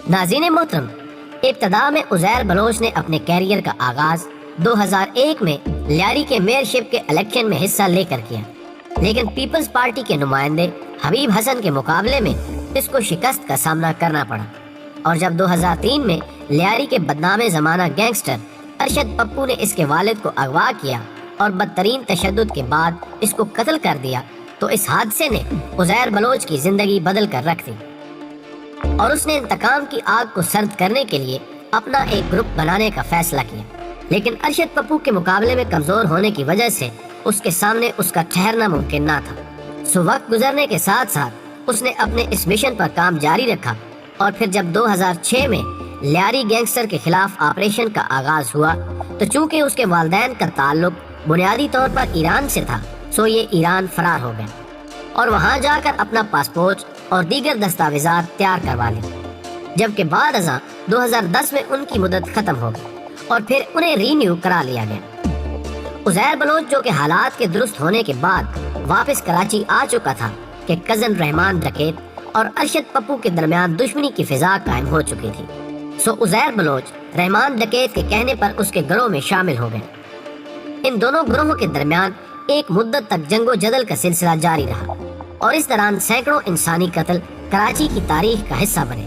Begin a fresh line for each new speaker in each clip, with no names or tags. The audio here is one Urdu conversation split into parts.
ناظرین محترم، ابتدا میں عزیر بلوچ نے اپنے کیریئر کا آغاز 2001 میں لیاری کے میئرشپ کے الیکشن میں حصہ لے کر کیا، لیکن پیپلز پارٹی کے نمائندے حبیب حسن کے مقابلے میں اس کو شکست کا سامنا کرنا پڑا، اور جب 2003 میں لیاری کے بدنام زمانہ گینگسٹر ارشد پپو نے اس کے والد کو اغوا کیا اور بدترین تشدد کے بعد اس کو قتل کر دیا، تو اس حادثے نے عزیر بلوچ کی زندگی بدل کر رکھ دی اور اس نے انتقام کی آگ کو سرد کرنے کے لیے اپنا ایک گروپ بنانے کا فیصلہ کیا۔ لیکن ارشد پپو کے مقابلے میں کمزور ہونے کی وجہ سے اس کے سامنے اس کا ٹھہرنا ممکن نہ تھا۔ وقت گزرنے کے ساتھ ساتھ اس نے اپنے اس مشن پر کام جاری رکھا، اور پھر جب 2006 میں لیاری گینگسٹر کے خلاف آپریشن کا آغاز ہوا تو چونکہ اس کے والدین کا تعلق بنیادی طور پر ایران سے تھا، سو یہ ایران فرار ہو گئے اور وہاں جا کر اپنا پاسپورٹ اور دیگر دستاویزات تیار کروا لی، جبکہ بعد ازاں 2010 میں ان کی مدت ختم ہو گئی اور پھر انہیں رینیو کرا لیا گیا۔ عزیر بلوچ جو کہ حالات کے درست ہونے کے بعد واپس کراچی آ چکا تھا کہ کزن رحمان ڈکیت اور ارشد پپو کے درمیان دشمنی کی فضا قائم ہو چکی تھی، سو عزیر بلوچ رحمان ڈکیت کے کہنے پر اس کے گروہ میں شامل ہو گئے۔ ان دونوں گروہوں کے درمیان ایک مدت تک جنگ و جدل کا سلسلہ جاری رہا اور اس دوران سینکڑوں انسانی قتل کراچی کی تاریخ کا حصہ بنے،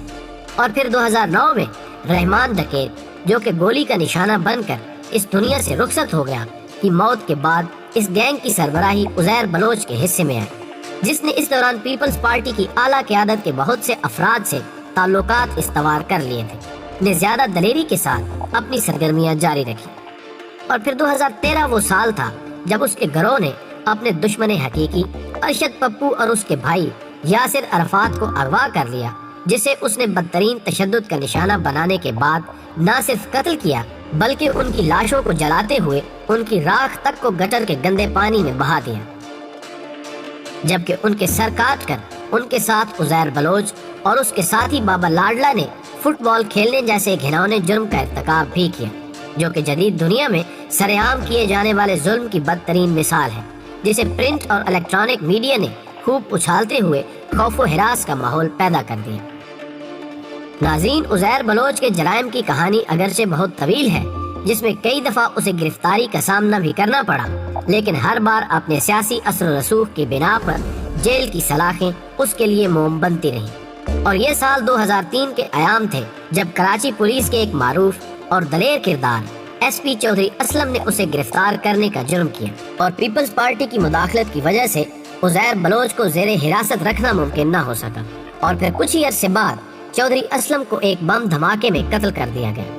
اور پھر 2009 میں رحمان ڈکیت جو کہ گولی کا نشانہ بن کر اس دنیا سے رخصت ہو گیا کی موت کے بعد اس گینگ کی سربراہی عزیر بلوچ کے حصے میں آئی، جس نے اس دوران پیپلز پارٹی کی اعلیٰ قیادت کے بہت سے افراد سے تعلقات استوار کر لیے تھے، نے زیادہ دلیری کے ساتھ اپنی سرگرمیاں جاری رکھی۔ اور پھر 2013 وہ سال تھا جب اس کے گروہ نے اپنے دشمن حقیقی ارشد پپو اور اس کے بھائی یاسر عرفات کو اغوا کر لیا، جسے اس نے بدترین تشدد کا نشانہ بنانے کے بعد نہ صرف قتل کیا بلکہ ان کی لاشوں کو جلاتے ہوئے ان کی راکھ تک کو گٹر کے گندے پانی میں بہا دیا، جبکہ ان کے سر کاٹ کر ان کے ساتھ عزیر بلوچ اور اس کے ساتھی بابا لاڈلا نے فٹ بال کھیلنے جیسے گھناؤنے جرم کا ارتکاب بھی کیا، جو کہ جدید دنیا میں سر عام کیے جانے والے ظلم کی بدترین مثال ہے، جسے پرنٹ اور الیکٹرانک میڈیا نے خوب اچھالتے ہوئے خوف و ہراس کا ماحول پیدا کر دیا۔ ناظرین، عزیر بلوچ کے جرائم کی کہانی اگرچہ بہت طویل ہے، جس میں کئی دفعہ اسے گرفتاری کا سامنا بھی کرنا پڑا، لیکن ہر بار اپنے سیاسی اثر و رسوخ کی بنا پر جیل کی سلاخیں اس کے لیے موم بنتی رہیں، اور یہ سال 2003 کے ایام تھے جب کراچی پولیس کے ایک معروف اور دلیر کردار ایس پی چودھری اسلم نے اسے گرفتار کرنے کا جرم کیا، اور پیپلز پارٹی کی مداخلت کی وجہ سے عزیر بلوچ کو زیر حراست رکھنا ممکن نہ ہو سکا، اور پھر کچھ ہی عرصے بعد چودھری اسلم کو ایک بم دھماکے میں قتل کر دیا گیا۔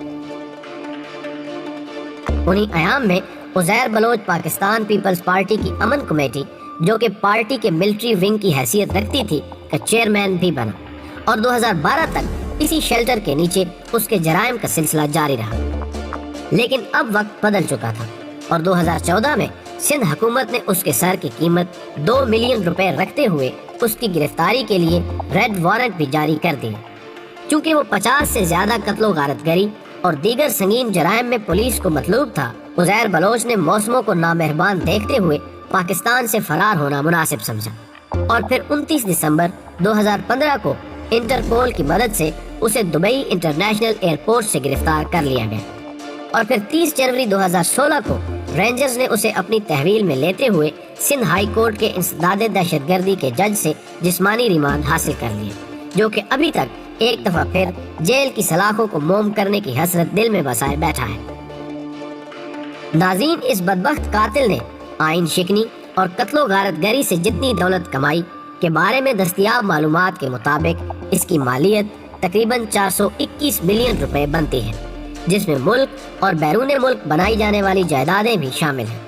انہی ایام میں عزیر بلوچ پاکستان پیپلز پارٹی کی امن کمیٹی، جو کہ پارٹی کے ملٹری ونگ کی حیثیت رکھتی تھی، کا چیئرمین بھی بنا، اور 2012 تک اسی شیلٹر کے نیچے اس کے جرائم کا سلسلہ جاری رہا۔ لیکن اب وقت بدل چکا تھا اور 2014 میں سندھ حکومت نے اس کے سر کی قیمت 2 ملین روپے رکھتے ہوئے اس کی گرفتاری کے لیے ریڈ وارنٹ بھی جاری کر دیا، چونکہ وہ 50 سے زیادہ قتل و غارت گری اور دیگر سنگین جرائم میں پولیس کو مطلوب تھا۔ عزیر بلوچ نے موسموں کو نامہربان دیکھتے ہوئے پاکستان سے فرار ہونا مناسب سمجھا، اور پھر 29 دسمبر 2015 کو انٹرپول کی مدد سے اسے دبئی انٹرنیشنل ایئرپورٹ سے گرفتار کر لیا گیا، اور پھر 30 جنوری 2016 کو رینجرز نے اسے اپنی تحویل میں لیتے ہوئے سندھ ہائی کورٹ کے انسداد دہشت گردی کے جج سے جسمانی ریمانڈ حاصل کر لیا، جو کہ ابھی تک ایک دفعہ پھر جیل کی سلاخوں کو موم کرنے کی حسرت دل میں بسائے بیٹھا ہے۔ ناظرین، اس بدبخت قاتل نے آئین شکنی اور قتل و غارت گری سے جتنی دولت کمائی کے بارے میں دستیاب معلومات کے مطابق اس کی مالیت تقریباً 421 ملین روپے بنتی ہے، جس میں ملک اور بیرون ملک بنائی جانے والی جائیدادیں بھی شامل ہیں۔